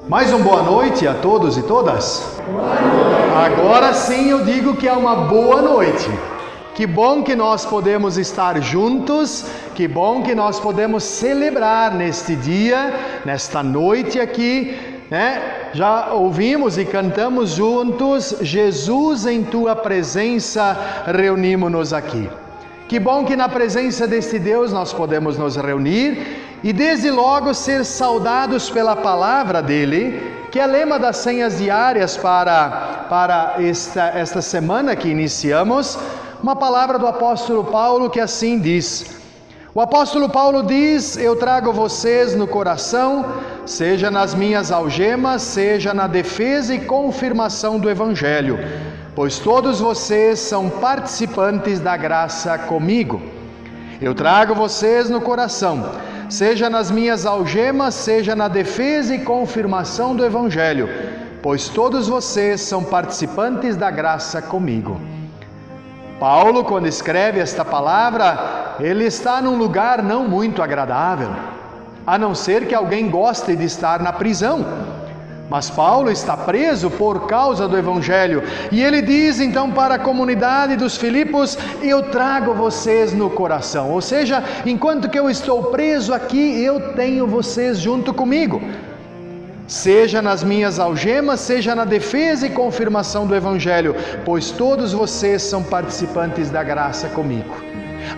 Mais uma boa noite a todos e todas. Agora sim eu digo que é uma boa noite. Que bom que nós podemos estar juntos, que bom que nós podemos celebrar neste dia, nesta noite aqui, né? Já ouvimos e cantamos juntos, Jesus em Tua presença reunimos-nos aqui. Que bom que na presença deste Deus nós podemos nos reunir e desde logo ser saudados pela palavra dele, que é lema das senhas diárias para esta semana que iniciamos, uma palavra do apóstolo Paulo que assim diz. O apóstolo Paulo diz: eu trago vocês no coração, seja nas minhas algemas, seja na defesa e confirmação do Evangelho, pois todos vocês são participantes da graça comigo. Eu trago vocês no coração, seja nas minhas algemas, seja na defesa e confirmação do Evangelho, pois todos vocês são participantes da graça comigo. Paulo, quando escreve esta palavra, ele está num lugar não muito agradável, a não ser que alguém goste de estar na prisão. Mas Paulo está preso por causa do Evangelho, e ele diz então para a comunidade dos Filipos: eu trago vocês no coração, ou seja, enquanto que eu estou preso aqui, eu tenho vocês junto comigo. Seja nas minhas algemas, seja na defesa e confirmação do Evangelho, pois todos vocês são participantes da graça comigo.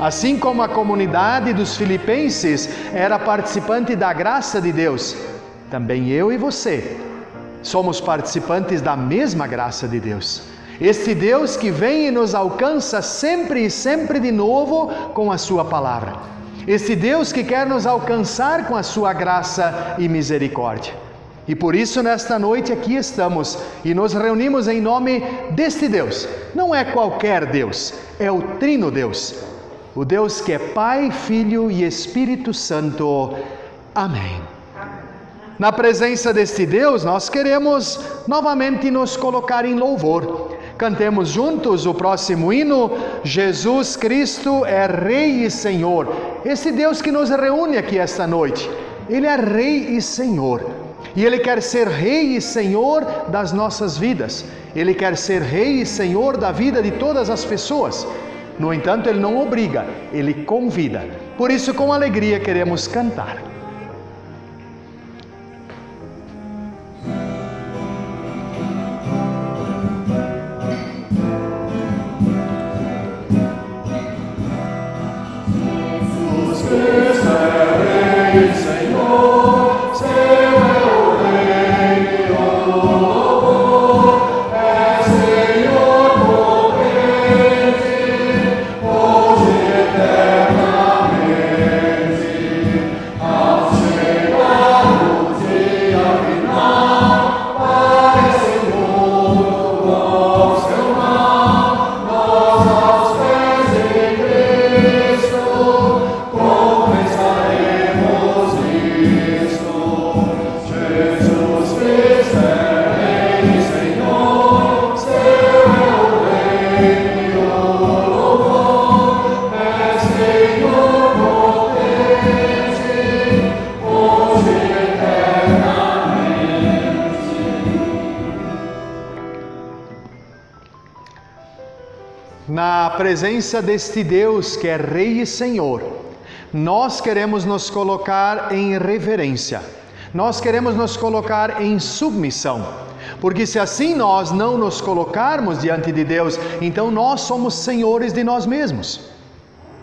Assim como a comunidade dos filipenses era participante da graça de Deus, também eu e você Somos participantes da mesma graça de Deus. Este Deus que vem e nos alcança sempre e sempre de novo com a sua palavra. Este Deus que quer nos alcançar com a sua graça e misericórdia. E por isso nesta noite aqui estamos e nos reunimos em nome deste Deus. Não é qualquer Deus, é o Trino Deus. O Deus que é Pai, Filho e Espírito Santo. Amém. Na presença deste Deus, nós queremos novamente nos colocar em louvor. Cantemos juntos o próximo hino, Jesus Cristo é Rei e Senhor. Esse Deus que nos reúne aqui esta noite, Ele é Rei e Senhor. E Ele quer ser Rei e Senhor das nossas vidas. Ele quer ser Rei e Senhor da vida de todas as pessoas. No entanto, Ele não obriga, Ele convida. Por isso, com alegria, queremos cantar. Na presença deste Deus que é Rei e Senhor, nós queremos nos colocar em reverência, nós queremos nos colocar em submissão, porque se assim nós não nos colocarmos diante de Deus, então nós somos senhores de nós mesmos.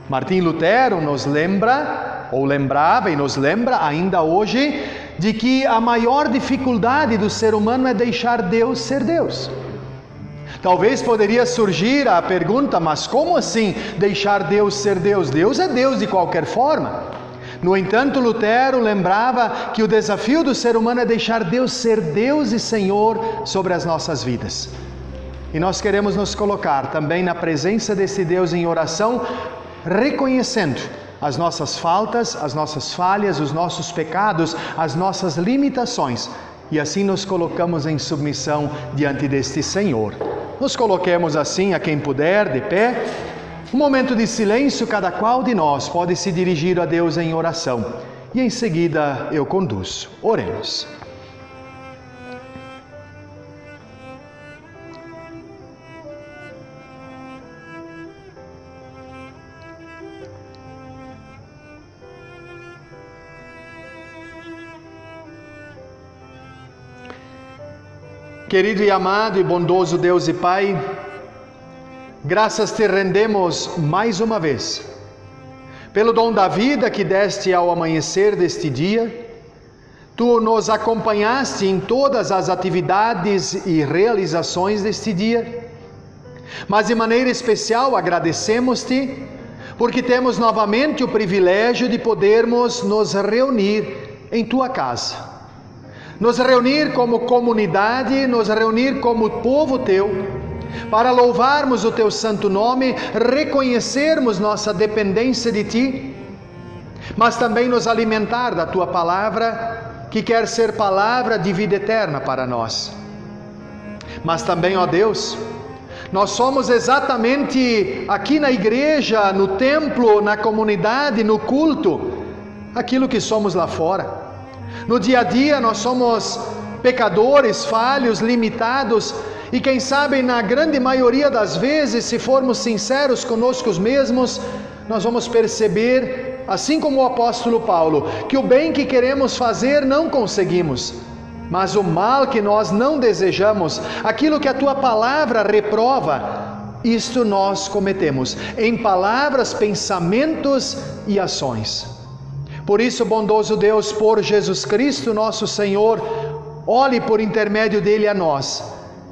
Martim Lutero nos lembra, ou lembrava e nos lembra ainda hoje, de que a maior dificuldade do ser humano é deixar Deus ser Deus. Talvez poderia surgir a pergunta, mas como assim deixar Deus ser Deus? Deus é Deus de qualquer forma. No entanto, Lutero lembrava que o desafio do ser humano é deixar Deus ser Deus e Senhor sobre as nossas vidas. E nós queremos nos colocar também na presença desse Deus em oração, reconhecendo as nossas faltas, as nossas falhas, os nossos pecados, as nossas limitações. E assim nos colocamos em submissão diante deste Senhor. Nos coloquemos assim, a quem puder, de pé. Um momento de silêncio, cada qual de nós pode se dirigir a Deus em oração. E em seguida eu conduzo. Oremos. Querido e amado e bondoso Deus e Pai, graças te rendemos mais uma vez, pelo dom da vida que deste ao amanhecer deste dia. Tu nos acompanhaste em todas as atividades e realizações deste dia, mas de maneira especial agradecemos-te, porque temos novamente o privilégio de podermos nos reunir em tua casa. Nos reunir como comunidade, nos reunir como povo teu, para louvarmos o teu santo nome, reconhecermos nossa dependência de ti, mas também nos alimentar da tua palavra, que quer ser palavra de vida eterna para nós. Mas também, ó Deus, nós somos exatamente aqui na igreja, no templo, na comunidade, no culto, aquilo que somos lá fora. No dia a dia nós somos pecadores, falhos, limitados e quem sabe na grande maioria das vezes, se formos sinceros conosco mesmos, nós vamos perceber, assim como o apóstolo Paulo, que o bem que queremos fazer não conseguimos, mas o mal que nós não desejamos, aquilo que a tua palavra reprova, isto nós cometemos em palavras, pensamentos e ações. Por isso, bondoso Deus, por Jesus Cristo, nosso Senhor, olhe por intermédio dele a nós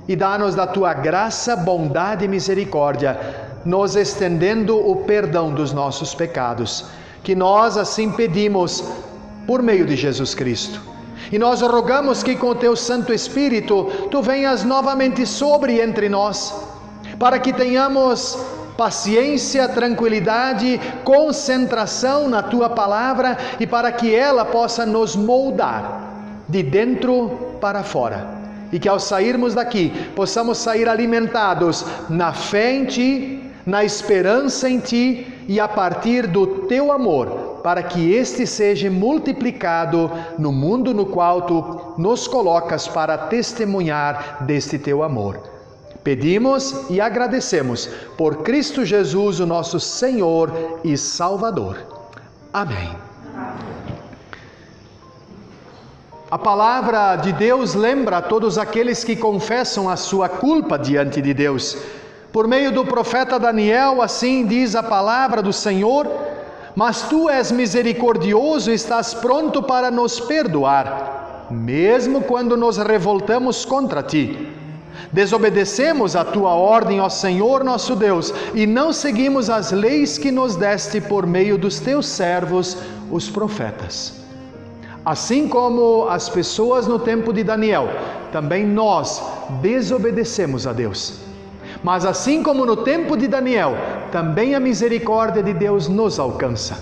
e dá-nos da tua graça, bondade e misericórdia, nos estendendo o perdão dos nossos pecados, que nós assim pedimos por meio de Jesus Cristo. E nós rogamos que com o teu Santo Espírito, tu venhas novamente sobre entre nós, para que tenhamos paciência, tranquilidade, concentração na tua palavra e para que ela possa nos moldar de dentro para fora. E que ao sairmos daqui, possamos sair alimentados na fé em ti, na esperança em ti e a partir do teu amor, para que este seja multiplicado no mundo no qual tu nos colocas para testemunhar deste teu amor. Pedimos e agradecemos por Cristo Jesus, o nosso Senhor e Salvador. Amém. A palavra de Deus lembra a todos aqueles que confessam a sua culpa diante de Deus. Por meio do profeta Daniel, assim diz a palavra do Senhor: mas tu és misericordioso e estás pronto para nos perdoar, mesmo quando nos revoltamos contra ti. Desobedecemos a tua ordem, ó Senhor nosso Deus, e não seguimos as leis que nos deste por meio dos teus servos, os profetas. Assim como as pessoas no tempo de Daniel, também nós desobedecemos a Deus. Mas assim como no tempo de Daniel, também a misericórdia de Deus nos alcança.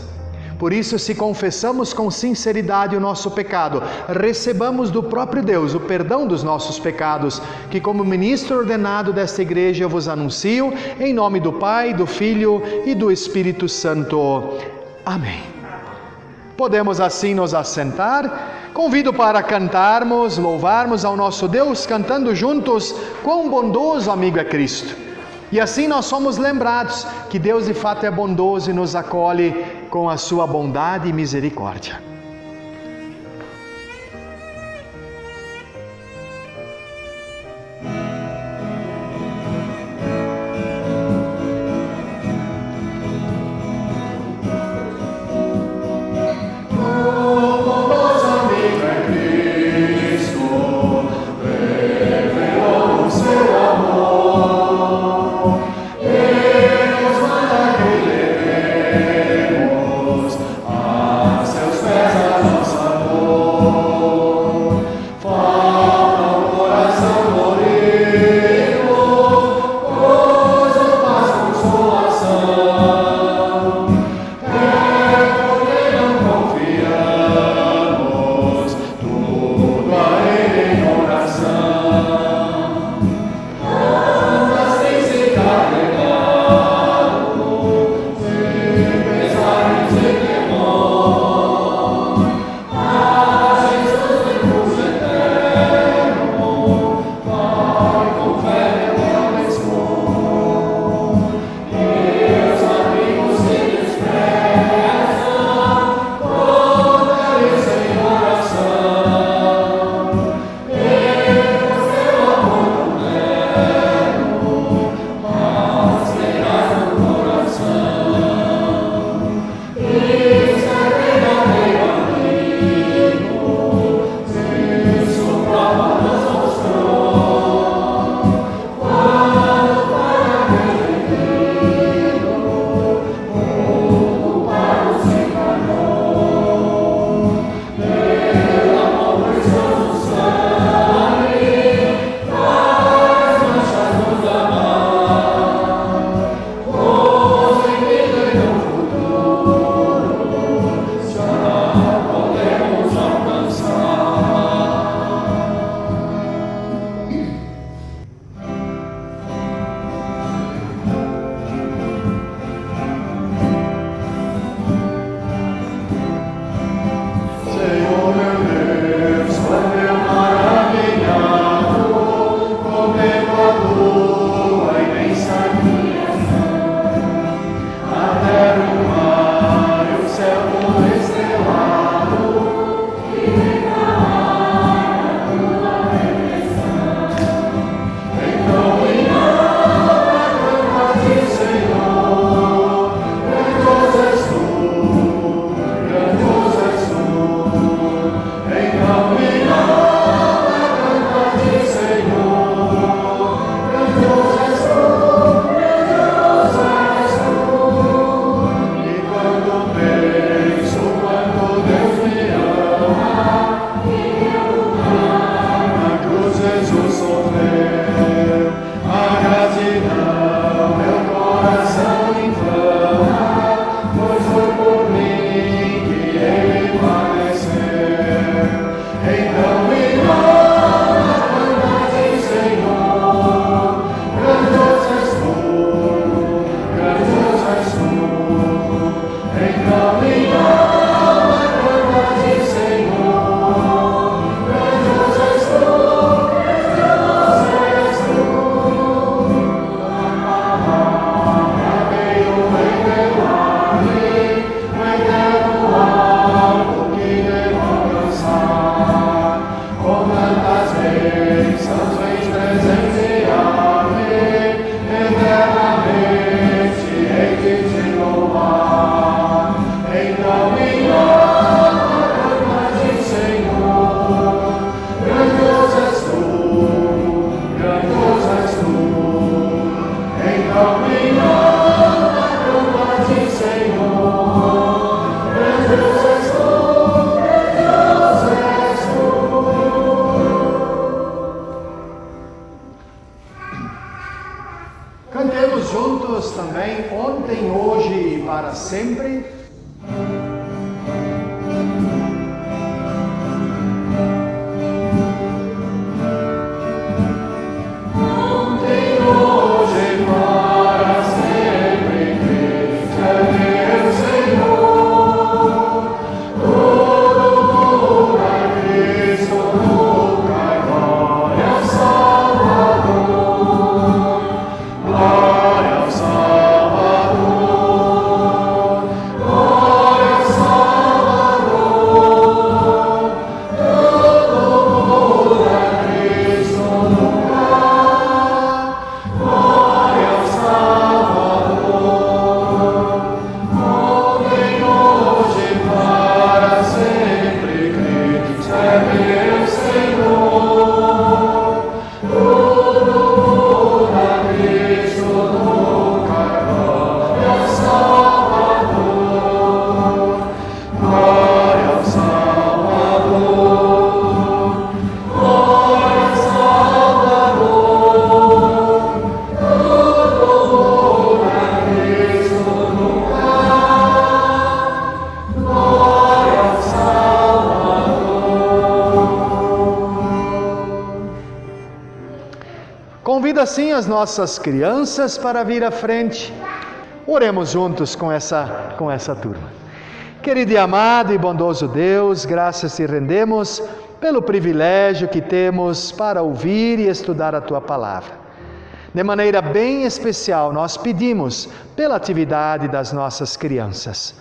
Por isso, se confessamos com sinceridade o nosso pecado, recebamos do próprio Deus o perdão dos nossos pecados, que como ministro ordenado desta igreja eu vos anuncio, em nome do Pai, do Filho e do Espírito Santo. Amém. Podemos assim nos assentar. Convido para cantarmos, louvarmos ao nosso Deus, cantando juntos: quão bondoso amigo é Cristo. E assim nós somos lembrados que Deus de fato é bondoso e nos acolhe com a sua bondade e misericórdia. Seus pés todos também, ontem, hoje e para sempre. Convido assim as nossas crianças para vir à frente. Oremos juntos com essa turma. Querido e amado e bondoso Deus, graças te rendemos pelo privilégio que temos para ouvir e estudar a Tua Palavra. De maneira bem especial, nós pedimos pela atividade das nossas crianças.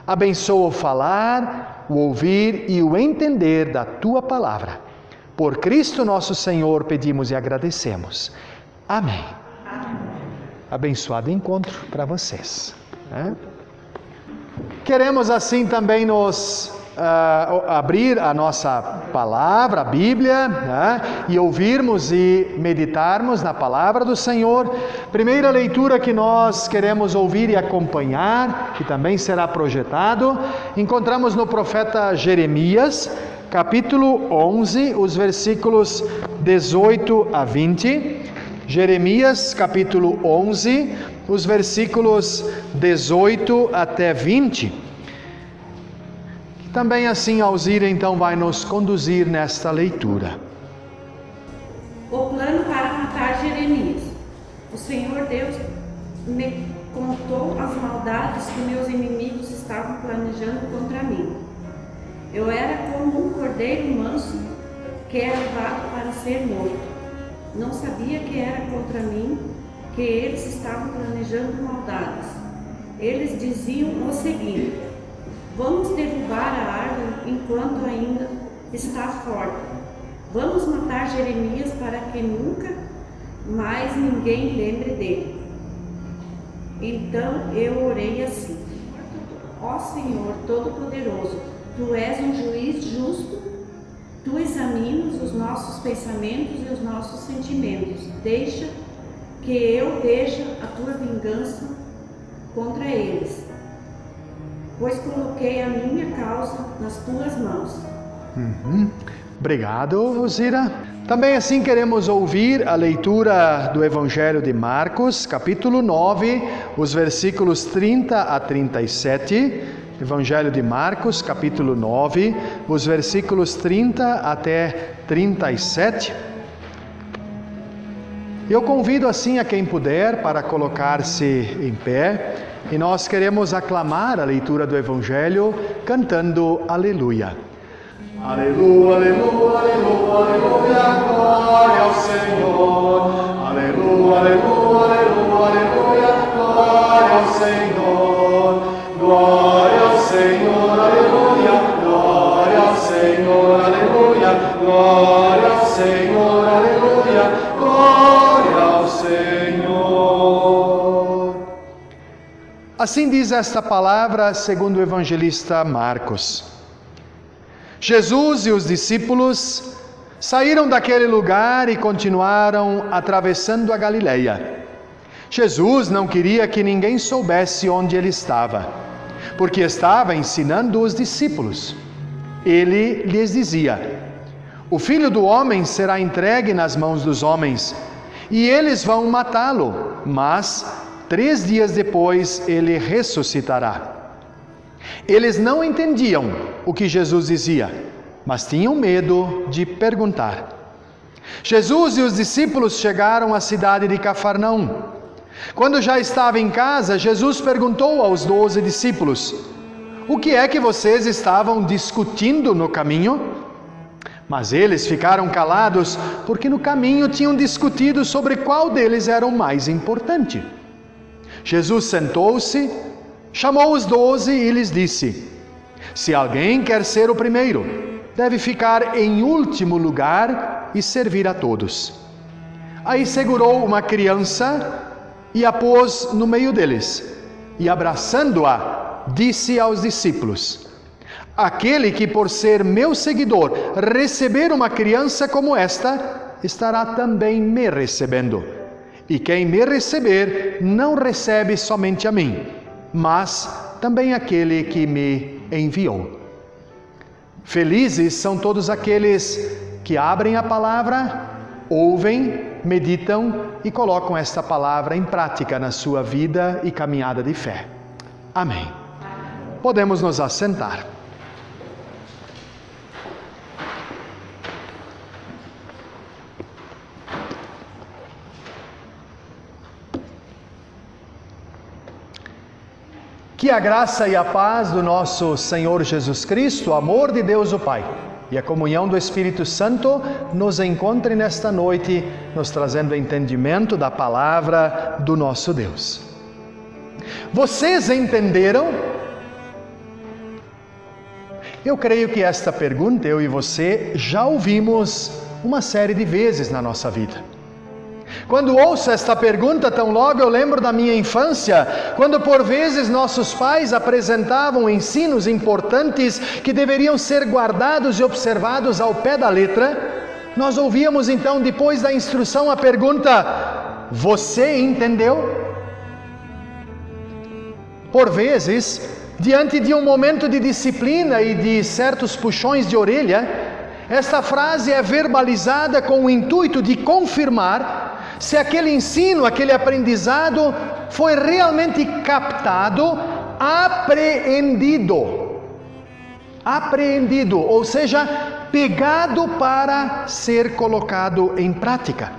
Abençoa o falar, o ouvir e o entender da Tua Palavra. Por Cristo nosso Senhor pedimos e agradecemos. Amém. Amém. Abençoado encontro para vocês. Queremos assim também nos abrir a nossa palavra, a Bíblia, e ouvirmos e meditarmos na palavra do Senhor. Primeira leitura que nós queremos ouvir e acompanhar, que também será projetado, encontramos no profeta Jeremias, capítulo 11, os versículos 18 a 20. Jeremias, capítulo 11, os versículos 18 até 20. Também assim, Alzira, então, vai nos conduzir nesta leitura. O plano para matar Jeremias. O Senhor Deus me contou as maldades que meus inimigos estavam planejando contra mim. Eu era como um cordeiro manso que é levado para ser morto. Não sabia que era contra mim que eles estavam planejando maldades. Eles diziam o seguinte: vamos derrubar a árvore enquanto ainda está forte. Vamos matar Jeremias para que nunca mais ninguém lembre dele. Então eu orei assim: ó Senhor Todo-Poderoso, Tu és um juiz justo. Tu examinas os nossos pensamentos e os nossos sentimentos. Deixa que eu veja a Tua vingança contra eles, pois coloquei a minha causa nas Tuas mãos. Obrigado, Alzira. Também assim queremos ouvir a leitura do Evangelho de Marcos, capítulo 9, os versículos 30 a 37. Evangelho de Marcos, capítulo 9, os versículos 30 até 37. Eu convido assim a quem puder para colocar-se em pé, e nós queremos aclamar a leitura do Evangelho cantando Aleluia. Aleluia, aleluia, aleluia, aleluia, glória ao Senhor. Aleluia, aleluia, aleluia, aleluia, glória ao Senhor. Glória ao Senhor, aleluia, glória ao Senhor, aleluia, glória ao Senhor, aleluia, glória ao Senhor. Assim diz esta palavra segundo o evangelista Marcos. Jesus e os discípulos saíram daquele lugar e continuaram atravessando a Galileia. Jesus não queria que ninguém soubesse onde ele estava, porque estava ensinando os discípulos. Ele lhes dizia: o Filho do Homem será entregue nas mãos dos homens, e eles vão matá-lo, mas 3 dias depois ele ressuscitará. Eles não entendiam o que Jesus dizia, mas tinham medo de perguntar. Jesus e os discípulos chegaram à cidade de Cafarnaum. Quando já estava em casa, Jesus perguntou aos 12 discípulos: o que é que vocês estavam discutindo no caminho? Mas eles ficaram calados, porque no caminho tinham discutido sobre qual deles era o mais importante. Jesus sentou-se, chamou os 12 e lhes disse: se alguém quer ser o primeiro, deve ficar em último lugar e servir a todos. Aí segurou uma criança e a pôs no meio deles, e abraçando-a, disse aos discípulos: aquele que por ser meu seguidor receber uma criança como esta, estará também me recebendo. E quem me receber, não recebe somente a mim, mas também aquele que me enviou. Felizes são todos aqueles que abrem a palavra, ouvem, meditam e colocam esta palavra em prática na sua vida e caminhada de fé. Amém. Podemos nos assentar. Que a graça e a paz do nosso Senhor Jesus Cristo, o amor de Deus o Pai e a comunhão do Espírito Santo nos encontre nesta noite, nos trazendo entendimento da palavra do nosso Deus. Vocês entenderam? Eu creio que esta pergunta, eu e você, já ouvimos uma série de vezes na nossa vida. Quando ouço esta pergunta, tão logo eu lembro da minha infância, quando por vezes nossos pais apresentavam ensinos importantes que deveriam ser guardados e observados ao pé da letra. Nós ouvíamos então, depois da instrução, a pergunta: você entendeu? Por vezes, diante de um momento de disciplina e de certos puxões de orelha, esta frase é verbalizada com o intuito de confirmar se aquele ensino, aquele aprendizado foi realmente captado, apreendido, ou seja, pegado para ser colocado em prática.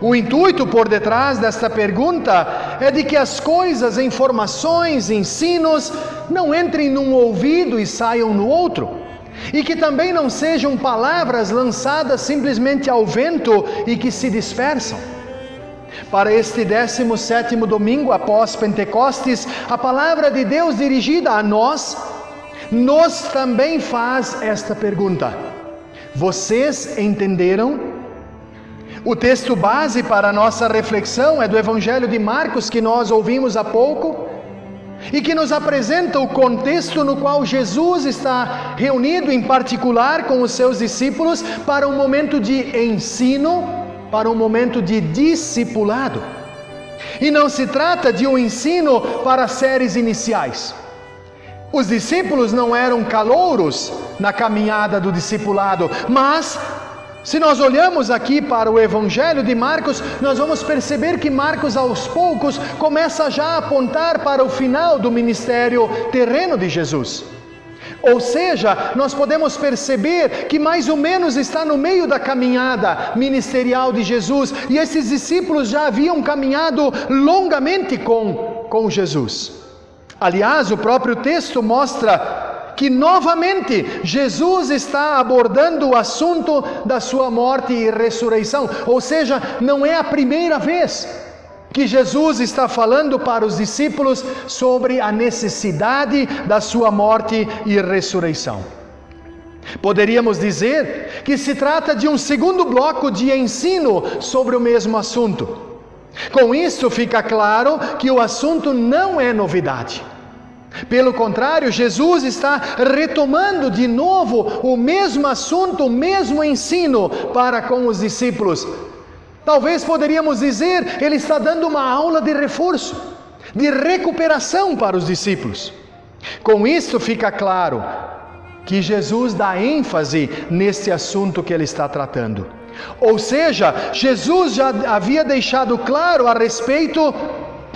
O intuito por detrás desta pergunta é de que as coisas, informações, ensinos não entrem num ouvido e saiam no outro. E que também não sejam palavras lançadas simplesmente ao vento e que se dispersam. Para este 17º domingo após Pentecostes, a palavra de Deus dirigida a nós, nos também faz esta pergunta: vocês entenderam? O texto base para a nossa reflexão é do Evangelho de Marcos, que nós ouvimos há pouco, e que nos apresenta o contexto no qual Jesus está reunido em particular com os seus discípulos para um momento de ensino, para um momento de discipulado. E não se trata de um ensino para séries iniciais. Os discípulos não eram calouros na caminhada do discipulado, mas se nós olhamos aqui para o Evangelho de Marcos, nós vamos perceber que Marcos aos poucos começa já a apontar para o final do ministério terreno de Jesus. Ou seja, nós podemos perceber que mais ou menos está no meio da caminhada ministerial de Jesus, e esses discípulos já haviam caminhado longamente com Jesus. Aliás, o próprio texto mostra que novamente Jesus está abordando o assunto da sua morte e ressurreição. Ou seja, não é a primeira vez que Jesus está falando para os discípulos sobre a necessidade da sua morte e ressurreição. Poderíamos dizer que se trata de um segundo bloco de ensino sobre o mesmo assunto. Com isso fica claro que o assunto não é novidade. Pelo contrário, Jesus está retomando de novo o mesmo assunto, o mesmo ensino para com os discípulos. Talvez poderíamos dizer, ele está dando uma aula de reforço, de recuperação para os discípulos. Com isso fica claro que Jesus dá ênfase nesse assunto que ele está tratando. Ou seja, Jesus já havia deixado claro a respeito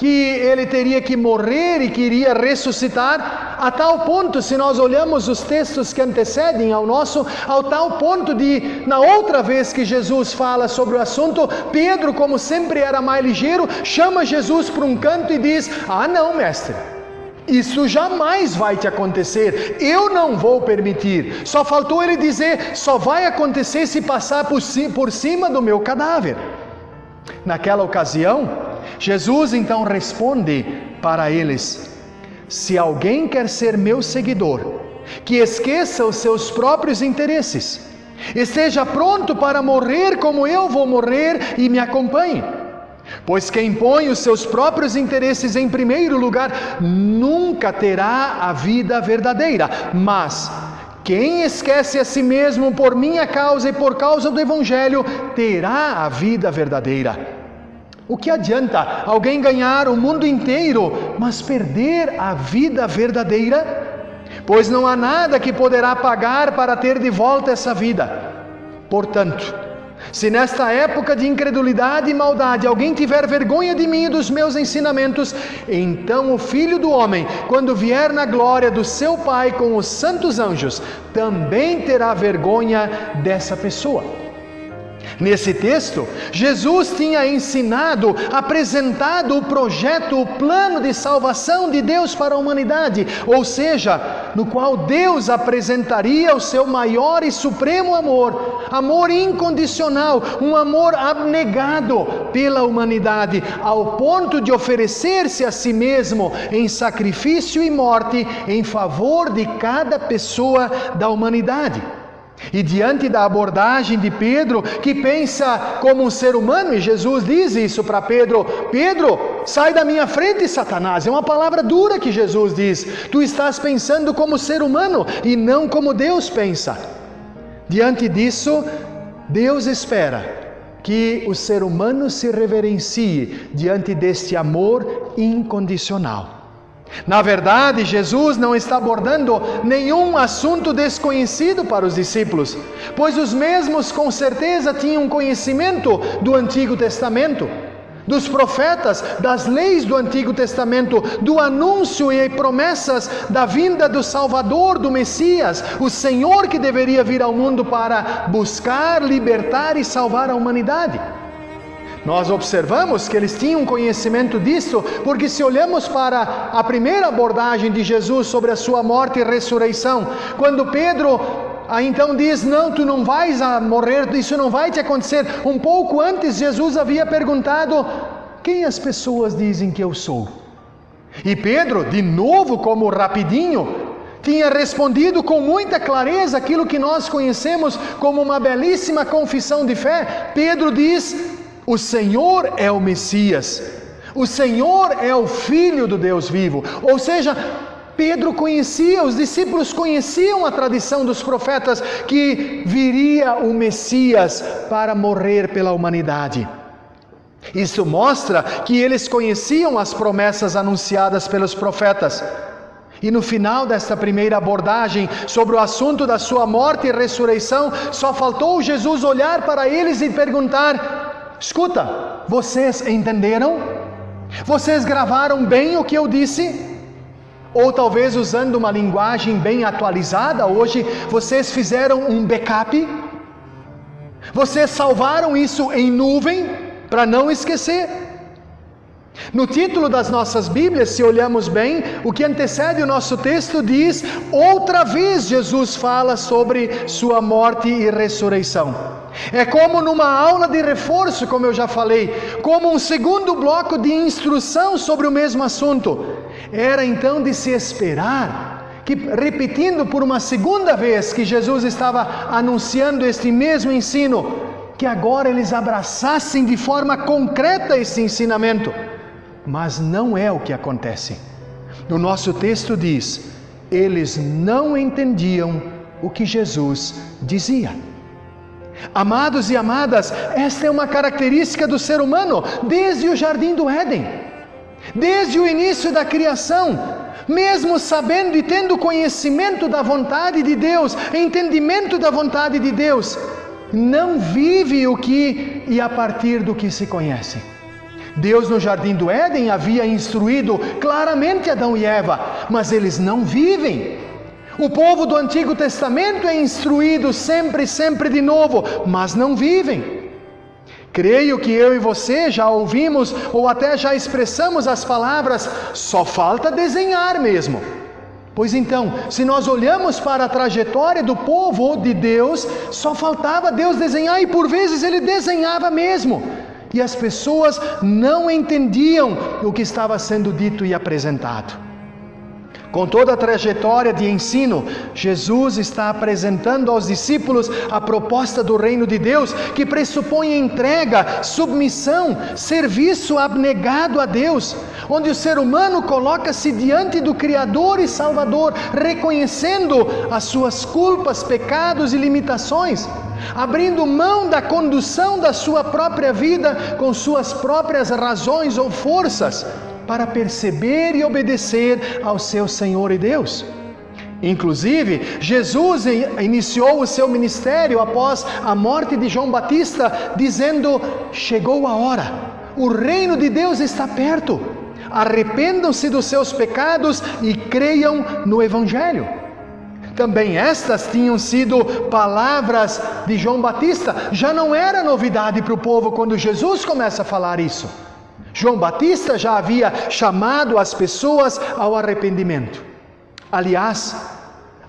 que ele teria que morrer e que iria ressuscitar, a tal ponto, se nós olhamos os textos que antecedem ao nosso, ao tal ponto de, na outra vez que Jesus fala sobre o assunto, Pedro, como sempre era mais ligeiro, chama Jesus para um canto e diz: ah não, mestre, isso jamais vai te acontecer, eu não vou permitir. Só faltou ele dizer: só vai acontecer se passar por cima do meu cadáver. Naquela ocasião, Jesus então responde para eles: se alguém quer ser meu seguidor, que esqueça os seus próprios interesses, esteja pronto para morrer como eu vou morrer e me acompanhe. Pois quem põe os seus próprios interesses em primeiro lugar nunca terá a vida verdadeira, mas quem esquece a si mesmo por minha causa e por causa do Evangelho terá a vida verdadeira. O que adianta alguém ganhar o mundo inteiro, mas perder a vida verdadeira? Pois não há nada que poderá pagar para ter de volta essa vida. Portanto, se nesta época de incredulidade e maldade alguém tiver vergonha de mim e dos meus ensinamentos, então o Filho do Homem, quando vier na glória do seu Pai com os santos anjos, também terá vergonha dessa pessoa. Nesse texto, Jesus tinha ensinado, apresentado o projeto, o plano de salvação de Deus para a humanidade, ou seja, no qual Deus apresentaria o seu maior e supremo amor, amor incondicional, um amor abnegado pela humanidade, ao ponto de oferecer-se a si mesmo em sacrifício e morte em favor de cada pessoa da humanidade. E diante da abordagem de Pedro, que pensa como um ser humano, e Jesus diz isso para Pedro: Pedro, sai da minha frente, Satanás. É uma palavra dura que Jesus diz. Tu estás pensando como ser humano e não como Deus pensa. Diante disso, Deus espera que o ser humano se reverencie diante deste amor incondicional. Na verdade, Jesus não está abordando nenhum assunto desconhecido para os discípulos, pois os mesmos com certeza tinham conhecimento do Antigo Testamento, dos profetas, das leis do Antigo Testamento, do anúncio e promessas da vinda do Salvador, do Messias, o Senhor que deveria vir ao mundo para buscar, libertar e salvar a humanidade. Nós observamos que eles tinham conhecimento disso, porque se olhamos para a primeira abordagem de Jesus sobre a sua morte e ressurreição, quando Pedro então diz: não, tu não vais morrer, isso não vai te acontecer. Um pouco antes, Jesus havia perguntado: quem as pessoas dizem que eu sou? E Pedro, de novo como rapidinho, tinha respondido com muita clareza aquilo que nós conhecemos como uma belíssima confissão de fé. Pedro diz: o Senhor é o Messias, o Senhor é o Filho do Deus vivo. Ou seja, Pedro conhecia, os discípulos conheciam a tradição dos profetas que viria o Messias para morrer pela humanidade. Isso mostra que eles conheciam as promessas anunciadas pelos profetas. E no final desta primeira abordagem sobre o assunto da sua morte e ressurreição, só faltou Jesus olhar para eles e perguntar: escuta, vocês entenderam? Vocês gravaram bem o que eu disse? Ou talvez usando uma linguagem bem atualizada hoje, vocês fizeram um backup? Vocês salvaram isso em nuvem para não esquecer? No título das nossas Bíblias, se olhamos bem, o que antecede o nosso texto diz: outra vez Jesus fala sobre sua morte e ressurreição. É como numa aula de reforço, como eu já falei, como um segundo bloco de instrução sobre o mesmo assunto. Era então de se esperar que, repetindo por uma segunda vez que Jesus estava anunciando este mesmo ensino, que agora eles abraçassem de forma concreta esse ensinamento. Mas não é o que acontece. No nosso texto diz: eles não entendiam o que Jesus dizia. Amados e amadas, esta é uma característica do ser humano desde o Jardim do Éden, desde o início da criação. Mesmo sabendo e tendo conhecimento da vontade de Deus, entendimento da vontade de Deus, não vive o que e a partir do que se conhece. Deus no jardim do Éden havia instruído claramente Adão e Eva, mas eles não vivem. O povo do Antigo Testamento é instruído sempre de novo, mas não vivem. Creio que eu e você já ouvimos ou até já expressamos as palavras, só falta desenhar mesmo. Pois então, se nós olhamos para a trajetória do povo de Deus, só faltava Deus desenhar e por vezes Ele desenhava mesmo. E as pessoas não entendiam o que estava sendo dito e apresentado. Com toda a trajetória de ensino, Jesus está apresentando aos discípulos a proposta do reino de Deus, que pressupõe entrega, submissão, serviço abnegado a Deus, onde o ser humano coloca-se diante do Criador e Salvador, reconhecendo as suas culpas, pecados e limitações, abrindo mão da condução da sua própria vida com suas próprias razões ou forças, para perceber e obedecer ao seu Senhor e Deus. Inclusive, Jesus iniciou o seu ministério após a morte de João Batista, dizendo: chegou a hora, o reino de Deus está perto, arrependam-se dos seus pecados e creiam no Evangelho. Também estas tinham sido palavras de João Batista, já não era novidade para o povo quando Jesus começa a falar isso. João Batista já havia chamado as pessoas ao arrependimento. Aliás,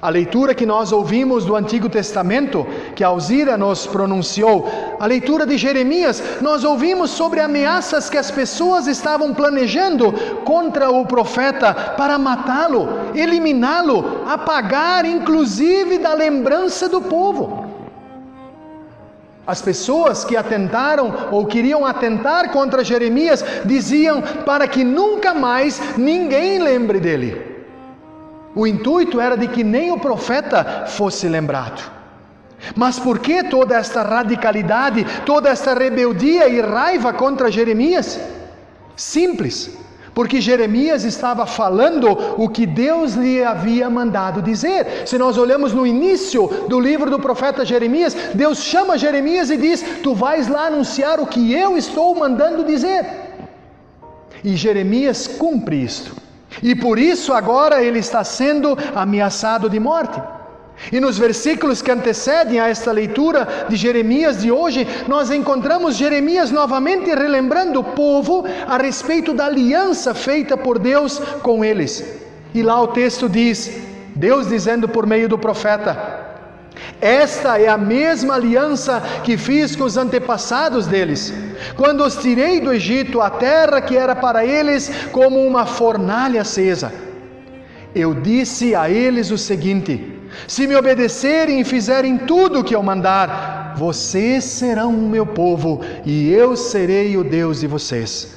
a leitura que nós ouvimos do Antigo Testamento, que a Alzira nos pronunciou, a leitura de Jeremias, nós ouvimos sobre ameaças que as pessoas estavam planejando contra o profeta para matá-lo, eliminá-lo, apagar inclusive da lembrança do povo. As pessoas que atentaram ou queriam atentar contra Jeremias diziam para que nunca mais ninguém lembre dele. O intuito era de que nem o profeta fosse lembrado. Mas por que toda esta radicalidade, toda esta rebeldia e raiva contra Jeremias? Simples, porque Jeremias estava falando o que Deus lhe havia mandado dizer. Se nós olhamos no início do livro do profeta Jeremias, Deus chama Jeremias e diz: tu vais lá anunciar o que eu estou mandando dizer. E Jeremias cumpre isto. E por isso agora ele está sendo ameaçado de morte. E nos versículos que antecedem a esta leitura de Jeremias de hoje, nós encontramos Jeremias novamente relembrando o povo a respeito da aliança feita por Deus com eles. E lá o texto diz, Deus dizendo por meio do profeta: esta é a mesma aliança que fiz com os antepassados deles, quando os tirei do Egito, a terra que era para eles como uma fornalha acesa. Eu disse a eles o seguinte: se me obedecerem e fizerem tudo o que eu mandar, vocês serão o meu povo e eu serei o Deus de vocês.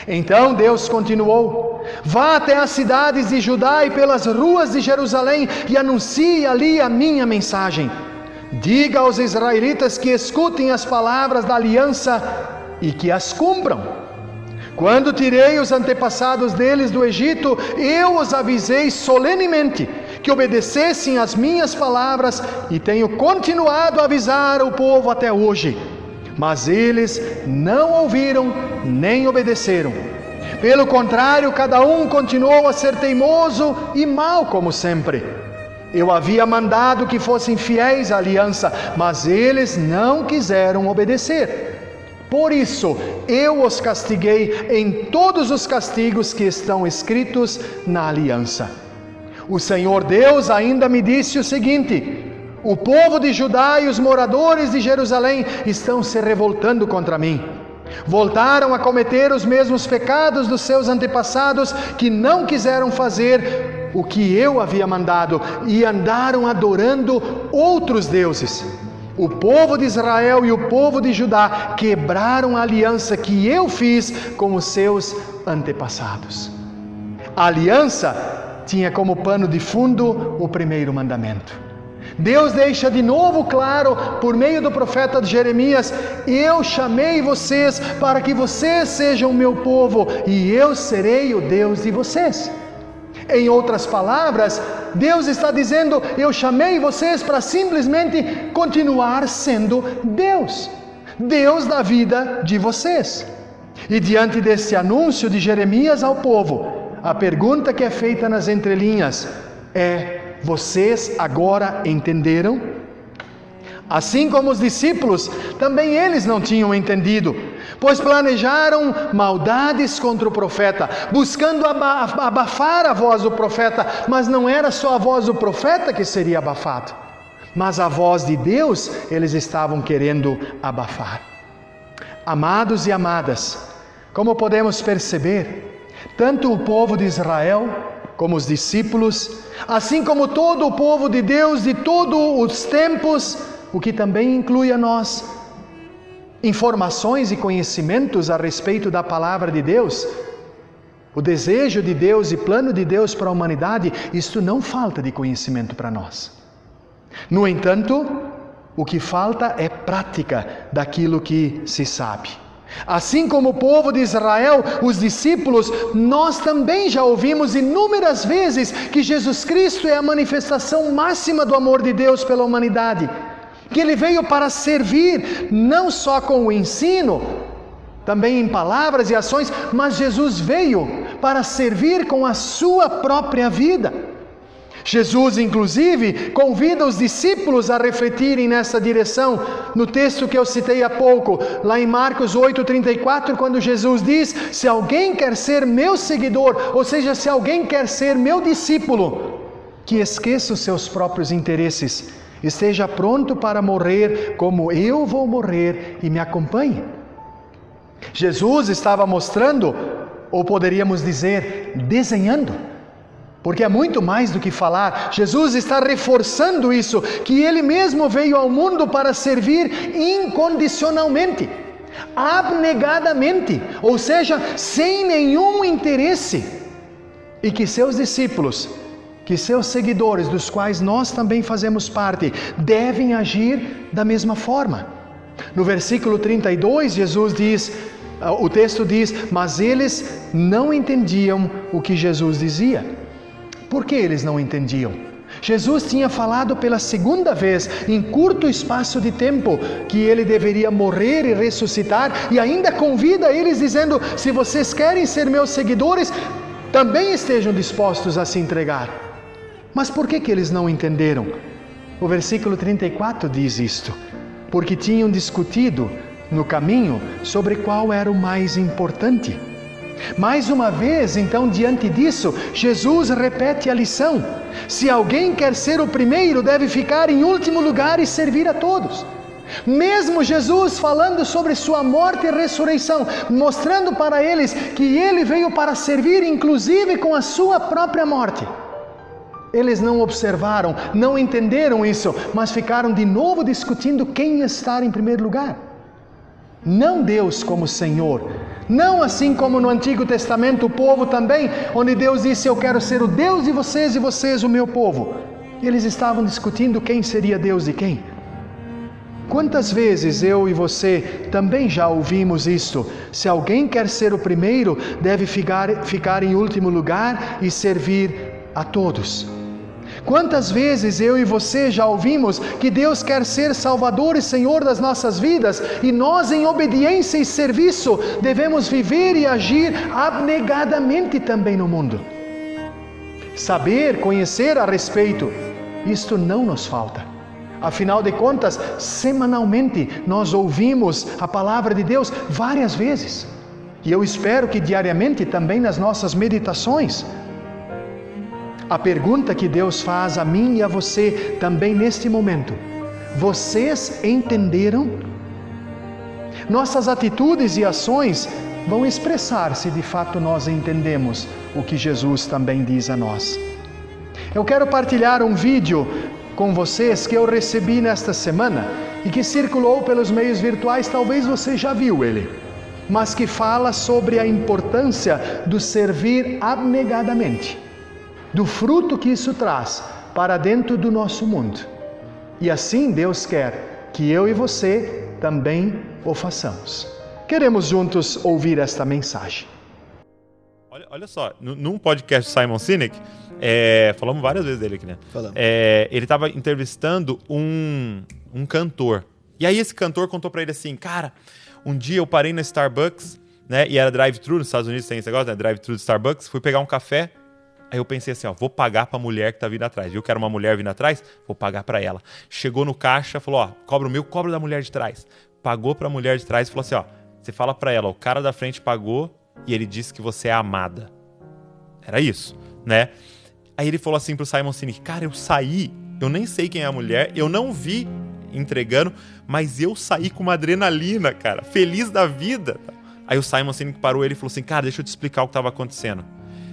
Então Deus continuou: vá até as cidades de Judá e pelas ruas de Jerusalém e anuncie ali a minha mensagem. Diga aos israelitas que escutem as palavras da aliança e que as cumpram. Quando tirei os antepassados deles do Egito, eu os avisei solenemente que obedecessem às minhas palavras e tenho continuado a avisar o povo até hoje. Mas eles não ouviram nem obedeceram. Pelo contrário, cada um continuou a ser teimoso e mau como sempre. Eu havia mandado que fossem fiéis à aliança, mas eles não quiseram obedecer. Por isso, eu os castiguei em todos os castigos que estão escritos na aliança. O Senhor Deus ainda me disse o seguinte: o povo de Judá e os moradores de Jerusalém estão se revoltando contra mim. Voltaram a cometer os mesmos pecados dos seus antepassados, que não quiseram fazer o que eu havia mandado e andaram adorando outros deuses. O povo de Israel e o povo de Judá quebraram a aliança que eu fiz com os seus antepassados. A aliança tinha como pano de fundo o primeiro mandamento. Deus deixa de novo claro, por meio do profeta Jeremias: eu chamei vocês para que vocês sejam o meu povo e eu serei o Deus de vocês. Em outras palavras, Deus está dizendo: eu chamei vocês para simplesmente continuar sendo Deus, Deus da vida de vocês. E diante desse anúncio de Jeremias ao povo, a pergunta que é feita nas entrelinhas é: vocês agora entenderam? Assim como os discípulos, também eles não tinham entendido, pois planejaram maldades contra o profeta, buscando abafar a voz do profeta, mas não era só a voz do profeta que seria abafada, mas a voz de Deus eles estavam querendo abafar. Amados e amadas, como podemos perceber, tanto o povo de Israel como os discípulos, assim como todo o povo de Deus de todos os tempos, o que também inclui a nós, informações e conhecimentos a respeito da palavra de Deus, o desejo de Deus e plano de Deus para a humanidade, isto não falta de conhecimento para nós. No entanto, o que falta é prática daquilo que se sabe. Assim como o povo de Israel, os discípulos, nós também já ouvimos inúmeras vezes que Jesus Cristo é a manifestação máxima do amor de Deus pela humanidade, que Ele veio para servir, não só com o ensino, também em palavras e ações, mas Jesus veio para servir com a sua própria vida. Jesus, inclusive, convida os discípulos a refletirem nessa direção, no texto que eu citei há pouco, lá em Marcos 8,34, quando Jesus diz: se alguém quer ser meu seguidor, ou seja, se alguém quer ser meu discípulo, que esqueça os seus próprios interesses, esteja pronto para morrer como eu vou morrer e me acompanhe. Jesus estava mostrando, ou poderíamos dizer, desenhando, porque é muito mais do que falar. Jesus está reforçando isso, que Ele mesmo veio ao mundo para servir incondicionalmente, abnegadamente, ou seja, sem nenhum interesse, e que seus discípulos, que seus seguidores, dos quais nós também fazemos parte, devem agir da mesma forma. No versículo 32, o texto diz: mas eles não entendiam o que Jesus dizia. Por que eles não entendiam? Jesus tinha falado pela segunda vez, em curto espaço de tempo, que Ele deveria morrer e ressuscitar, e ainda convida eles dizendo: se vocês querem ser meus seguidores, também estejam dispostos a se entregar. Mas por que eles não entenderam? O versículo 34 diz isto: porque tinham discutido no caminho sobre qual era o mais importante. Mais uma vez, então, diante disso, Jesus repete a lição: se alguém quer ser o primeiro, deve ficar em último lugar e servir a todos. Mesmo Jesus falando sobre sua morte e ressurreição, mostrando para eles que Ele veio para servir, inclusive com a sua própria morte, eles não observaram, não entenderam isso, mas ficaram de novo discutindo quem ia estar em primeiro lugar. Não Deus como Senhor, não assim como no Antigo Testamento o povo também, onde Deus disse: eu quero ser o Deus de vocês e vocês o meu povo. Eles estavam discutindo quem seria Deus de quem. Quantas vezes eu e você também já ouvimos isto: se alguém quer ser o primeiro, deve ficar em último lugar e servir a todos. Quantas vezes eu e você já ouvimos que Deus quer ser Salvador e Senhor das nossas vidas, e nós, em obediência e serviço, devemos viver e agir abnegadamente também no mundo. Saber, conhecer a respeito, isto não nos falta. Afinal de contas, semanalmente nós ouvimos a palavra de Deus várias vezes, e eu espero que diariamente também nas nossas meditações. A pergunta que Deus faz a mim e a você também neste momento: vocês entenderam? Nossas atitudes e ações vão expressar se de fato nós entendemos o que Jesus também diz a nós. Eu quero partilhar um vídeo com vocês que eu recebi nesta semana e que circulou pelos meios virtuais. Talvez você já viu ele, mas que fala sobre a importância do servir abnegadamente, do fruto que isso traz para dentro do nosso mundo. E assim Deus quer que eu e você também o façamos. Queremos juntos ouvir esta mensagem. Olha só, num podcast do Simon Sinek, falamos várias vezes dele aqui, né? Ele estava entrevistando um cantor. E aí esse cantor contou para ele assim: cara, um dia eu parei na Starbucks né? E era drive-thru, nos Estados Unidos tem esse negócio, né? Drive-thru de Starbucks. Fui pegar um café, aí eu pensei assim, ó, vou pagar pra mulher que tá vindo atrás. Viu que era uma mulher vindo atrás? Vou pagar pra ela. Chegou no caixa, falou, ó, cobra o meu, cobra da mulher de trás. Pagou pra mulher de trás e falou assim, ó, você fala pra ela, o cara da frente pagou e ele disse que você é amada. Era isso, né? Aí ele falou assim pro Simon Sinek, cara, eu saí, eu nem sei quem é a mulher, eu não vi entregando, mas eu saí com uma adrenalina, cara, feliz da vida. Aí o Simon Sinek parou ele e falou assim, cara, deixa eu te explicar o que estava acontecendo.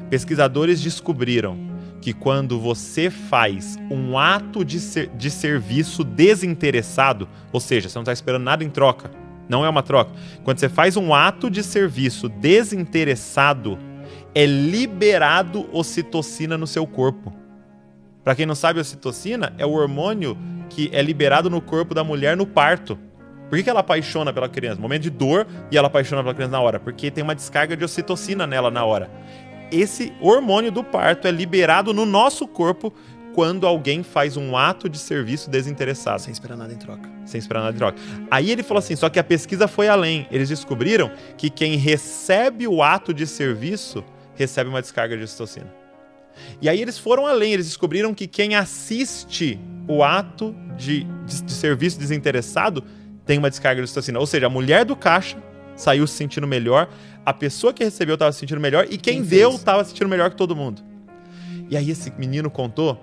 Pesquisadores descobriram que quando você faz um ato de serviço desinteressado, ou seja, você não está esperando nada em troca, não é uma troca. Quando você faz um ato de serviço desinteressado, é liberado ocitocina no seu corpo. Para quem não sabe, a ocitocina é o hormônio que é liberado no corpo da mulher no parto. Por que ela apaixona pela criança? No momento de dor, e ela apaixona pela criança na hora? Porque tem uma descarga de ocitocina nela na hora. Esse hormônio do parto é liberado no nosso corpo quando alguém faz um ato de serviço desinteressado. Sem esperar nada em troca. Sem esperar nada em troca. Aí ele falou assim, só que a pesquisa foi além. Eles descobriram que quem recebe o ato de serviço recebe uma descarga de ocitocina. E aí eles foram além, eles descobriram que quem assiste o ato de serviço desinteressado tem uma descarga de ocitocina. Ou seja, a mulher do caixa saiu se sentindo melhor, a pessoa que recebeu estava se sentindo melhor e quem deu estava se sentindo melhor que todo mundo. E aí esse menino contou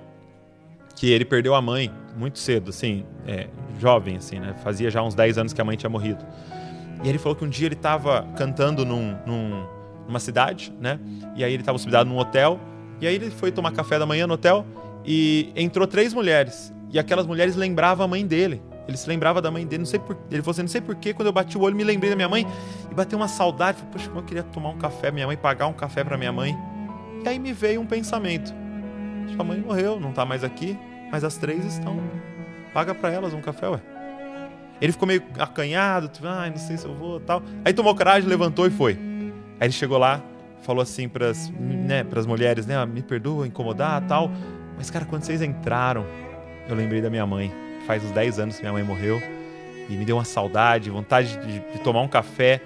que ele perdeu a mãe muito cedo, assim, jovem, assim, né? Fazia já uns 10 anos que a mãe tinha morrido. E ele falou que um dia ele estava cantando numa cidade, né? E aí ele estava hospedado num hotel, e aí ele foi tomar café da manhã no hotel e entrou 3 mulheres. E aquelas mulheres lembravam a mãe dele. Ele se lembrava da mãe dele, ele falou assim, não sei porquê, quando eu bati o olho, me lembrei da minha mãe e bateu uma saudade. Falei, poxa, como eu queria tomar um café, minha mãe, pagar um café pra minha mãe. E aí me veio um pensamento. Sua mãe morreu, não tá mais aqui, mas as 3 estão. Paga pra elas um café, ué. Ele ficou meio acanhado, não sei se eu vou, tal. Aí tomou coragem, levantou e foi. Aí ele chegou lá, falou assim pras mulheres, né, me perdoa, incomodar, tal. Mas, cara, quando vocês entraram, eu lembrei da minha mãe. Faz uns 10 anos que minha mãe morreu e me deu uma saudade, vontade de tomar um café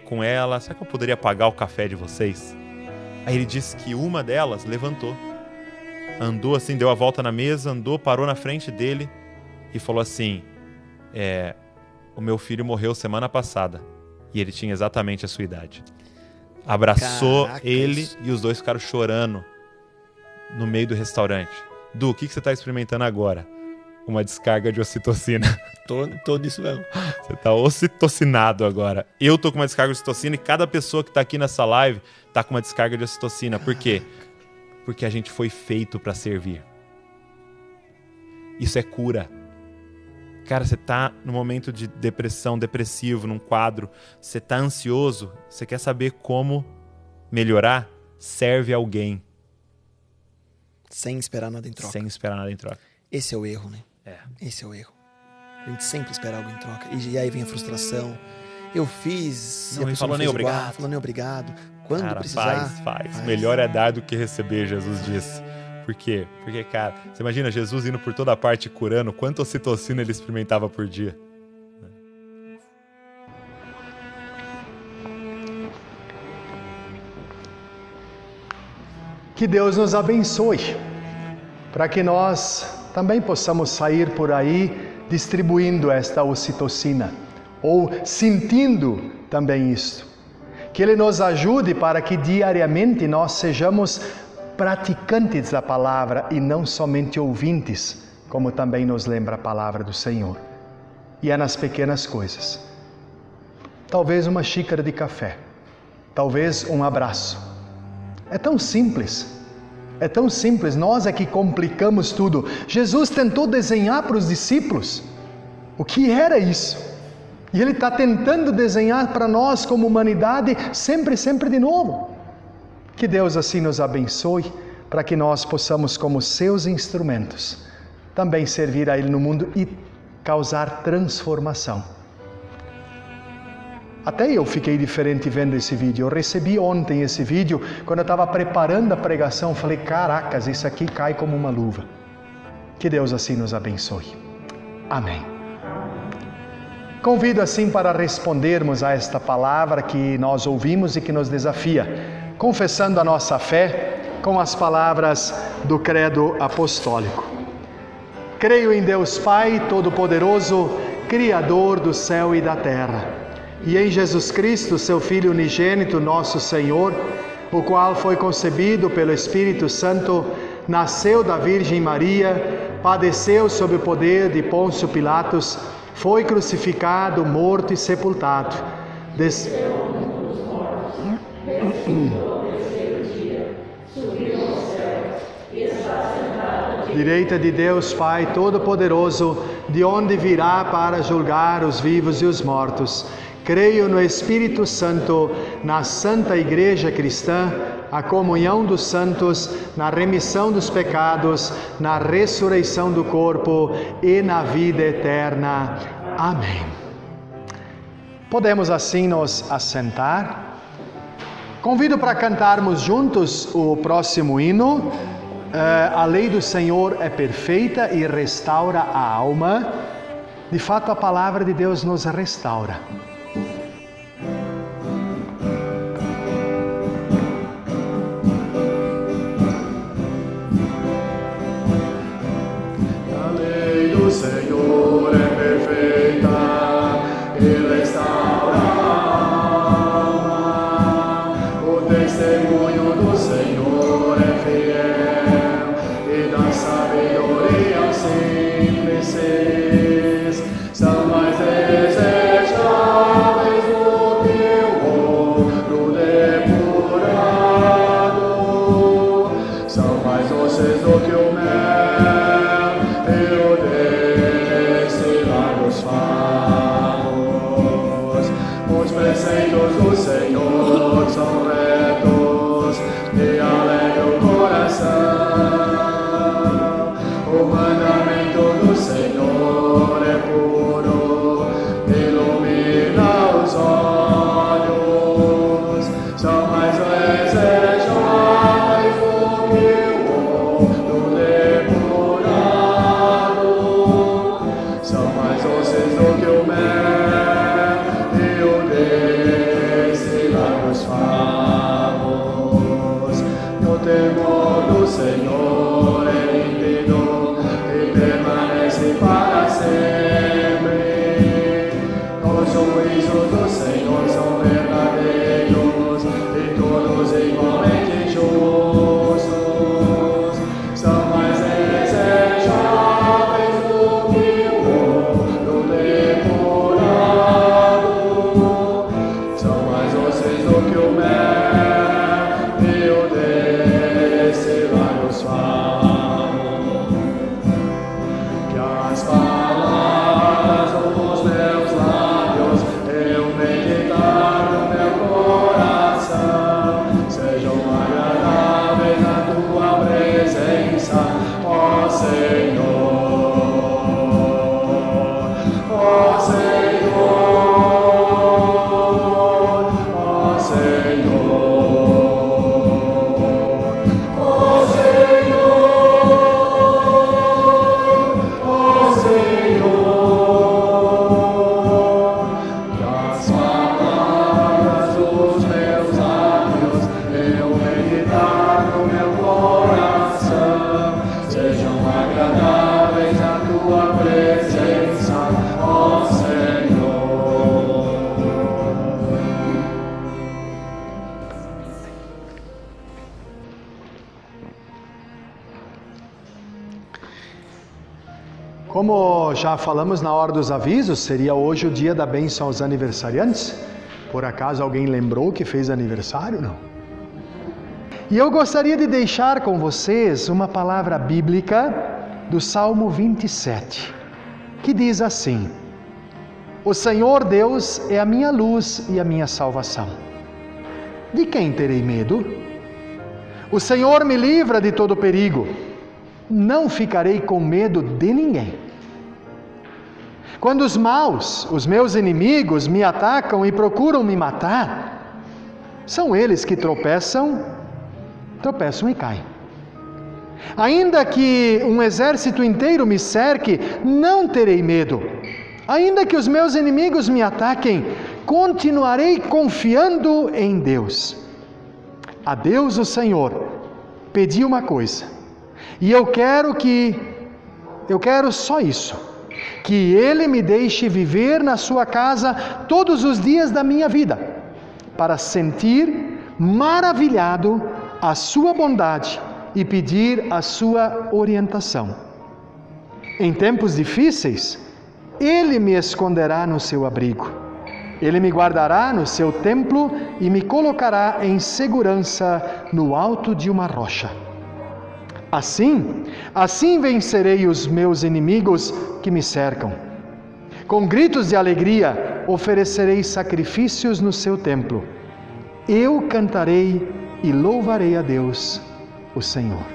com ela. Será que eu poderia pagar o café de vocês? Aí ele disse que uma delas levantou, andou assim, deu a volta na mesa, andou, parou na frente dele e falou assim, o meu filho morreu semana passada e ele tinha exatamente a sua idade. Abraçou ele e os dois ficaram chorando no meio do restaurante. Du, o que você está experimentando agora? Uma descarga de ocitocina. Tô nisso mesmo. Você tá ocitocinado agora. Eu tô com uma descarga de ocitocina e cada pessoa que tá aqui nessa live tá com uma descarga de ocitocina. Por quê? Porque a gente foi feito pra servir. Isso é cura. Cara, você tá num momento de depressão, depressivo, num quadro, você tá ansioso, você quer saber como melhorar? Serve alguém. Sem esperar nada em troca. Sem esperar nada em troca. Esse é o erro, né? Esse é o erro. A gente sempre espera algo em troca. E aí vem a frustração. Eu fiz... Não falou nem obrigado. Falou nem obrigado. Quando cara, precisar... Faz. Melhor é dar do que receber, Jesus disse. Por quê? Porque, cara, você imagina Jesus indo por toda parte curando, quanta ocitocina ele experimentava por dia. Que Deus nos abençoe, para que nós também possamos sair por aí distribuindo esta ocitocina, ou sentindo também isto. Que Ele nos ajude para que diariamente nós sejamos praticantes da palavra e não somente ouvintes, como também nos lembra a palavra do Senhor. E é nas pequenas coisas. Talvez uma xícara de café, talvez um abraço. É tão simples. É tão simples, nós é que complicamos tudo. Jesus tentou desenhar para os discípulos o que era isso. E Ele está tentando desenhar para nós como humanidade sempre de novo. Que Deus assim nos abençoe, para que nós possamos, como seus instrumentos, também servir a Ele no mundo e causar transformação. Até eu fiquei diferente vendo esse vídeo. Eu recebi ontem esse vídeo, quando eu estava preparando a pregação, falei, caracas, isso aqui cai como uma luva. Que Deus assim nos abençoe. Amém. Convido assim para respondermos a esta palavra que nós ouvimos e que nos desafia, confessando a nossa fé com as palavras do Credo Apostólico. Creio em Deus Pai Todo-Poderoso, Criador do céu e da terra, e em Jesus Cristo, seu Filho unigênito, nosso Senhor, o qual foi concebido pelo Espírito Santo, nasceu da Virgem Maria, padeceu sob o poder de Pôncio Pilatos, foi crucificado, morto e sepultado. Direita de Deus Pai Todo-Poderoso, de onde virá para julgar os vivos e os mortos. Creio no Espírito Santo, na Santa Igreja Cristã, a comunhão dos santos, na remissão dos pecados, na ressurreição do corpo e na vida eterna. Amém. Podemos assim nos assentar. Convido para cantarmos juntos o próximo hino. A lei do Senhor é perfeita e restaura a alma. De fato, a palavra de Deus nos restaura. Senhor é perfeita e restaura a alma. O testemunho do Senhor é fiel e dá sabedoria aos simples. São mais desejáveis do que o ouro depurado. São mais doces do que o mel. Os preceitos do Senhor são retos e alegram o coração. O mandamento do Senhor é puro, ilumina os olhos. São mais desejáveis do que o ouro depurado. São mais doces do que o mel. O temor do Senhor é límpido e permanece para sempre. Os juízos do Senhor são verdadeiros e todos igualmente justos. São mais desejáveis do que o ouro depurado. São mais doces do que o mel. Que as palavras dos meus lábios eu meditar no meu coração sejam agradáveis na tua presença, ó Senhor, ó Senhor, ó Senhor. Como já falamos na hora dos avisos, seria hoje o dia da bênção aos aniversariantes. Por acaso alguém lembrou que fez aniversário? Não. E eu gostaria de deixar com vocês uma palavra bíblica do Salmo 27, que diz assim: O Senhor Deus é a minha luz e a minha salvação. De quem terei medo? O Senhor me livra de todo perigo. Não ficarei com medo de ninguém. Quando os maus, os meus inimigos, me atacam e procuram me matar, são eles que tropeçam e caem. Ainda que um exército inteiro me cerque, não terei medo. Ainda que os meus inimigos me ataquem, continuarei confiando em Deus. A Deus, o Senhor, pedi uma coisa, e eu quero só isso, que Ele me deixe viver na sua casa todos os dias da minha vida, para sentir maravilhado a sua bondade e pedir a sua orientação. Em tempos difíceis, Ele me esconderá no seu abrigo. Ele me guardará no seu templo e me colocará em segurança no alto de uma rocha. Assim vencerei os meus inimigos que me cercam. Com gritos de alegria oferecerei sacrifícios no seu templo. Eu cantarei e louvarei a Deus, o Senhor.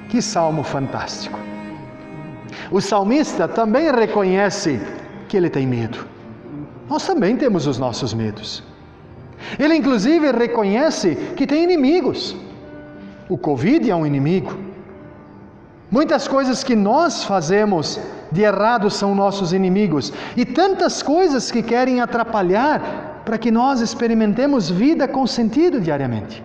Que salmo fantástico! O salmista também reconhece que ele tem medo. Nós também temos os nossos medos. Ele inclusive reconhece que tem inimigos. O Covid é um inimigo. Muitas coisas que nós fazemos de errado são nossos inimigos. E tantas coisas que querem atrapalhar para que nós experimentemos vida com sentido diariamente.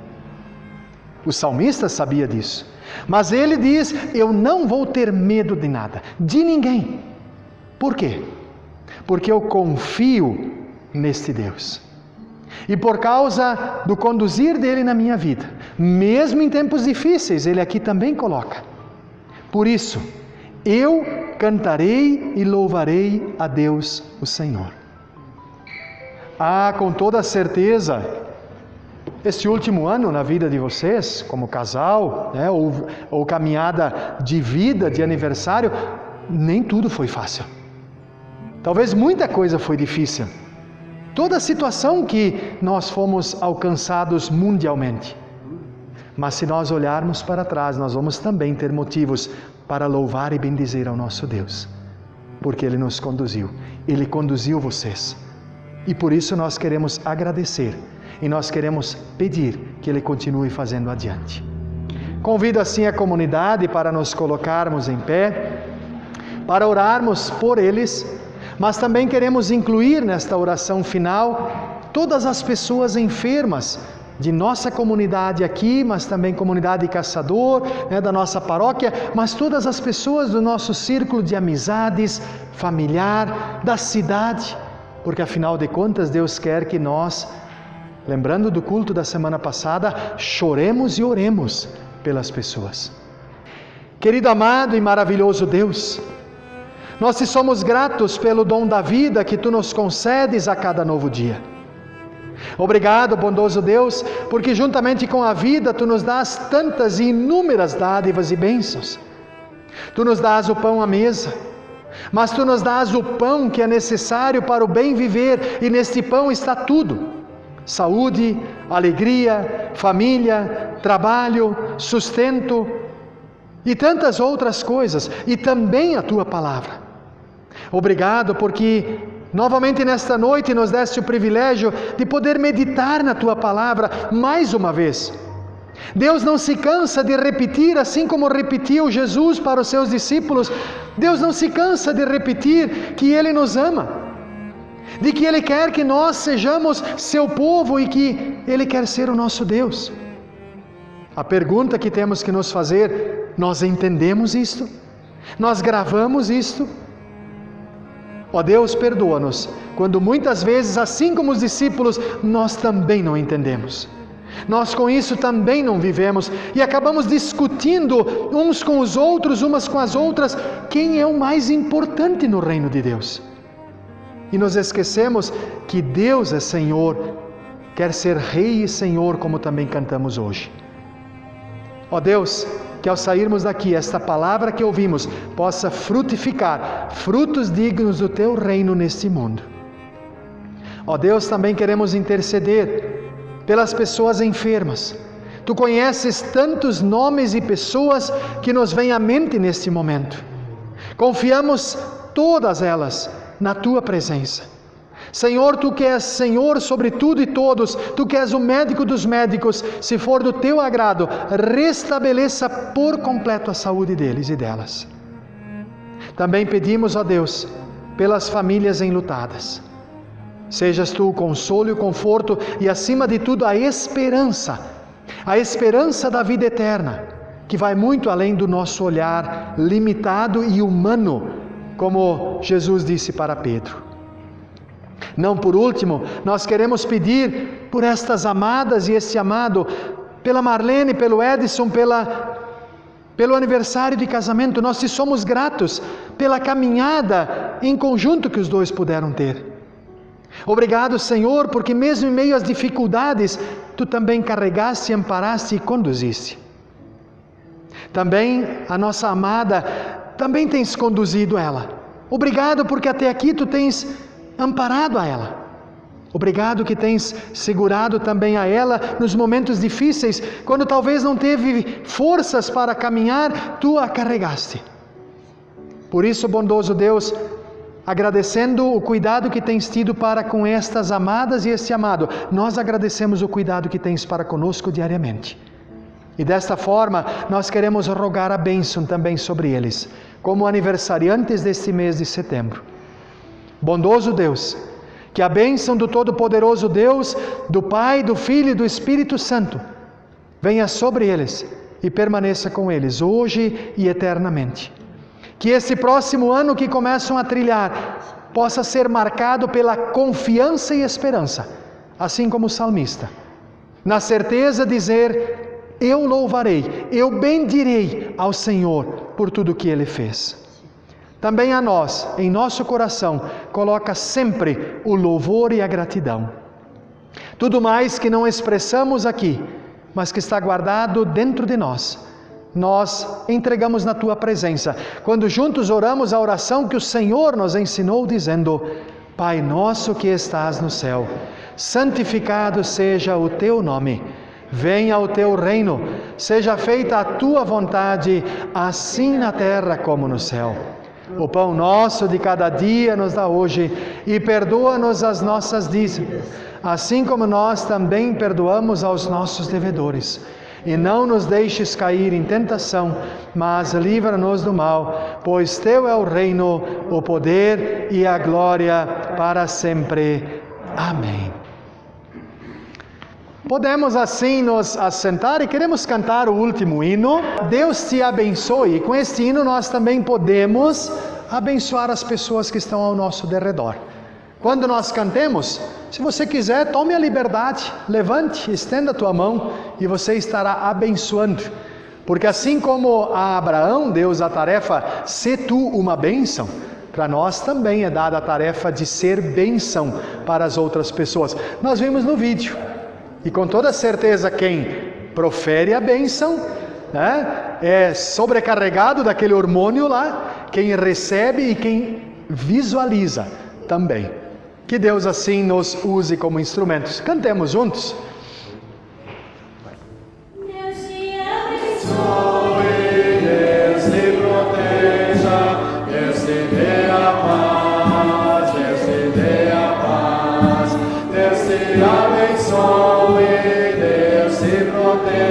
O salmista sabia disso. Mas ele diz: eu não vou ter medo de nada, de ninguém. Por quê? Porque eu confio neste Deus. E por causa do conduzir dele na minha vida, mesmo em tempos difíceis, ele aqui também coloca. Por isso, eu cantarei e louvarei a Deus, o Senhor. Com toda certeza, este último ano na vida de vocês, como casal, ou caminhada de vida, de aniversário, nem tudo foi fácil. Talvez muita coisa foi difícil. Toda a situação que nós fomos alcançados mundialmente. Mas se nós olharmos para trás, nós vamos também ter motivos para louvar e bendizer ao nosso Deus. Porque Ele nos conduziu. Ele conduziu vocês. E por isso nós queremos agradecer. E nós queremos pedir que Ele continue fazendo adiante. Convido assim a comunidade para nos colocarmos em pé, para orarmos por eles. Mas também queremos incluir nesta oração final todas as pessoas enfermas de nossa comunidade aqui, mas também comunidade Caçador, da nossa paróquia, mas todas as pessoas do nosso círculo de amizades, familiar, da cidade, porque afinal de contas Deus quer que nós, lembrando do culto da semana passada, choremos e oremos pelas pessoas. Querido, amado e maravilhoso Deus, nós te somos gratos pelo dom da vida que Tu nos concedes a cada novo dia. Obrigado, bondoso Deus, porque juntamente com a vida Tu nos dás tantas e inúmeras dádivas e bênçãos. Tu nos dás o pão à mesa, mas Tu nos dás o pão que é necessário para o bem viver, e neste pão está tudo: saúde, alegria, família, trabalho, sustento e tantas outras coisas, e também a Tua palavra. Obrigado porque novamente nesta noite nos deste o privilégio de poder meditar na Tua palavra mais uma vez. Deus não se cansa de repetir, assim como repetiu Jesus para os seus discípulos. Deus não se cansa de repetir que Ele nos ama, de que Ele quer que nós sejamos seu povo e que Ele quer ser o nosso Deus. A pergunta que temos que nos fazer: nós entendemos isto? Nós gravamos isto? Ó Deus, perdoa-nos, quando muitas vezes, assim como os discípulos, nós também não entendemos. Nós com isso também não vivemos e acabamos discutindo uns com os outros, umas com as outras, quem é o mais importante no reino de Deus. E nos esquecemos que Deus é Senhor, quer ser Rei e Senhor, como também cantamos hoje. Ó Deus, que ao sairmos daqui, esta palavra que ouvimos possa frutificar frutos dignos do Teu reino neste mundo. Ó Deus, também queremos interceder pelas pessoas enfermas. Tu conheces tantos nomes e pessoas que nos vêm à mente neste momento. Confiamos todas elas na Tua presença. Senhor, Tu que és Senhor sobre tudo e todos, Tu que és o médico dos médicos, se for do Teu agrado, restabeleça por completo a saúde deles e delas. Também pedimos, ó Deus, pelas famílias enlutadas. Sejas tu o consolo e o conforto e, acima de tudo, a esperança da vida eterna, que vai muito além do nosso olhar limitado e humano, como Jesus disse para Pedro. Não por último, nós queremos pedir por estas amadas e este amado, pela Marlene, pelo Edson, pelo aniversário de casamento. Nós te somos gratos pela caminhada em conjunto que os dois puderam ter. Obrigado, Senhor, porque mesmo em meio às dificuldades, tu também carregaste, amparaste e conduziste. Também a nossa amada, também tens conduzido ela. Obrigado porque até aqui tu tens amparado a ela. Obrigado que tens segurado também a ela nos momentos difíceis, quando talvez não teve forças para caminhar, tu a carregaste. Por isso, bondoso Deus, agradecendo o cuidado que tens tido para com estas amadas e este amado, nós agradecemos o cuidado que tens para conosco diariamente. E desta forma, nós queremos rogar a bênção também sobre eles, como aniversariantes deste mês de setembro. Bondoso Deus, que a bênção do Todo-Poderoso Deus, do Pai, do Filho e do Espírito Santo, venha sobre eles e permaneça com eles, hoje e eternamente. Que esse próximo ano que começam a trilhar, possa ser marcado pela confiança e esperança, assim como o salmista, na certeza de dizer: eu louvarei, eu bendirei ao Senhor por tudo que Ele fez. Também a nós, em nosso coração, coloca sempre o louvor e a gratidão. Tudo mais que não expressamos aqui, mas que está guardado dentro de nós, nós entregamos na Tua presença, quando juntos oramos a oração que o Senhor nos ensinou, dizendo: Pai nosso que estás no céu, santificado seja o Teu nome. Venha o Teu reino, seja feita a Tua vontade, assim na terra como no céu. O pão nosso de cada dia nos dá hoje, e perdoa-nos as nossas dívidas, assim como nós também perdoamos aos nossos devedores. E não nos deixes cair em tentação, mas livra-nos do mal, pois Teu é o reino, o poder e a glória para sempre. Amém. Podemos assim nos assentar e queremos cantar o último hino. Deus te abençoe. E com este hino nós também podemos abençoar as pessoas que estão ao nosso derredor. Quando nós cantemos, se você quiser, tome a liberdade, levante, estenda a tua mão e você estará abençoando. Porque assim como a Abraão Deus a tarefa, "Sê tu uma bênção", para nós também é dada a tarefa de ser bênção para as outras pessoas. Nós vimos no vídeo. E com toda certeza quem profere a bênção, é sobrecarregado daquele hormônio lá, quem recebe e quem visualiza também. Que Deus assim nos use como instrumentos. Cantemos juntos. Deus te abençoe. Deus te proteja, Deus te dê a paz, Deus te dê a paz, Deus te abençoe, Deus te proteja.